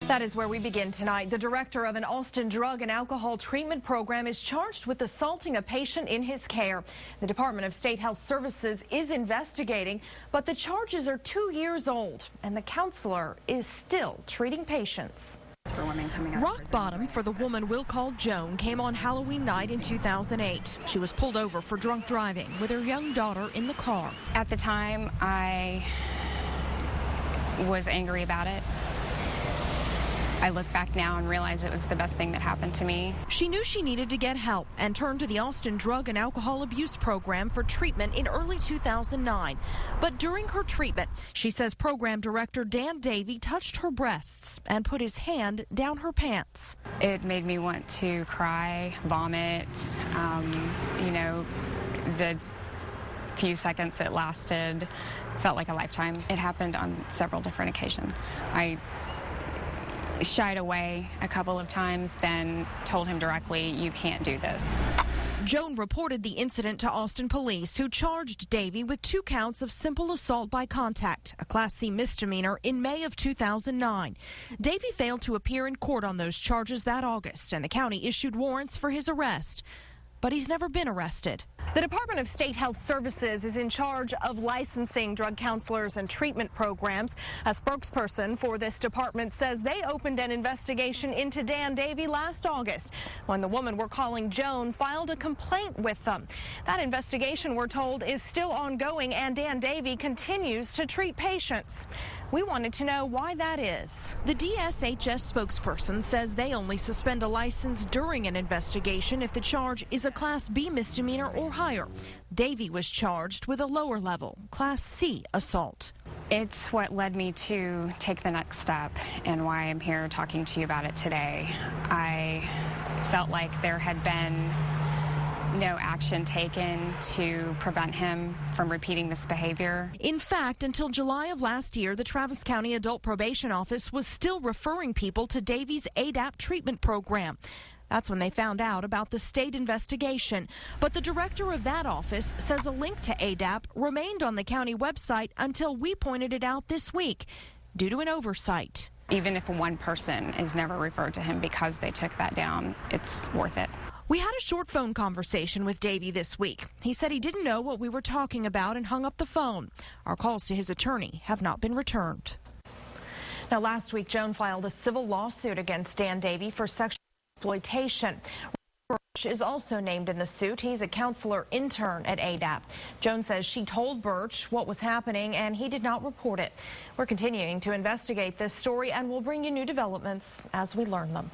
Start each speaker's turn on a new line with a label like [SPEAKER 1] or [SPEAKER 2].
[SPEAKER 1] That is where we begin tonight. The director of an Austin drug and alcohol treatment program is charged with assaulting a patient in his care. The Department of State Health Services is investigating, but the charges are 2 years old, and the counselor is still treating patients.
[SPEAKER 2] Rock bottom for the woman we'll call Joan came on Halloween night in 2008. She was pulled over for drunk driving with her young daughter in the car.
[SPEAKER 3] At the time, I was angry about it. I look back now and realize it was the best thing that happened to me.
[SPEAKER 2] She knew she needed to get help and turned to the Austin Drug and Alcohol Abuse Program for treatment in early 2009. But during her treatment, she says program director Dan Davey touched her breasts and put his hand down her pants.
[SPEAKER 3] It made me want to cry, vomit. The few seconds it lasted felt like a lifetime. It happened on several different occasions. I shied away a couple of times, then told him directly, you can't do this.
[SPEAKER 2] Joan reported the incident to Austin police, who charged Davey with 2 counts of simple assault by contact, a Class C misdemeanor, in May of 2009. Davey failed to appear in court on those charges that August, and the county issued warrants for his arrest. But he's never been arrested.
[SPEAKER 1] The Department of State Health Services is in charge of licensing drug counselors and treatment programs. A spokesperson for this department says they opened an investigation into Dan Davey last August when the woman we're calling Joan filed a complaint with them. That investigation, we're told, is still ongoing, and Dan Davey continues to treat patients. We wanted to know why that is.
[SPEAKER 2] The DSHS spokesperson says they only suspend a license during an investigation if the charge is a Class B misdemeanor or higher. Davey was charged with a lower level, Class C assault.
[SPEAKER 3] It's what led me to take the next step and why I'm here talking to you about it today. I felt like there had been no action taken to prevent him from repeating this behavior.
[SPEAKER 2] In fact, until July of last year, the Travis County Adult Probation Office was still referring people to Davey's ADAP treatment program. That's when they found out about the state investigation. But the director of that office says a link to ADAP remained on the county website until we pointed it out this week due to an oversight.
[SPEAKER 3] Even if one person is never referred to him because they took that down, it's worth it.
[SPEAKER 2] We had a short phone conversation with Davey this week. He said he didn't know what we were talking about and hung up the phone. Our calls to his attorney have not been returned.
[SPEAKER 1] Now, last week, Joan filed a civil lawsuit against Dan Davey for sexual exploitation. Birch is also named in the suit. He's a counselor intern at ADAP. Joan says she told Birch what was happening and he did not report it. We're continuing to investigate this story and we'll bring you new developments as we learn them.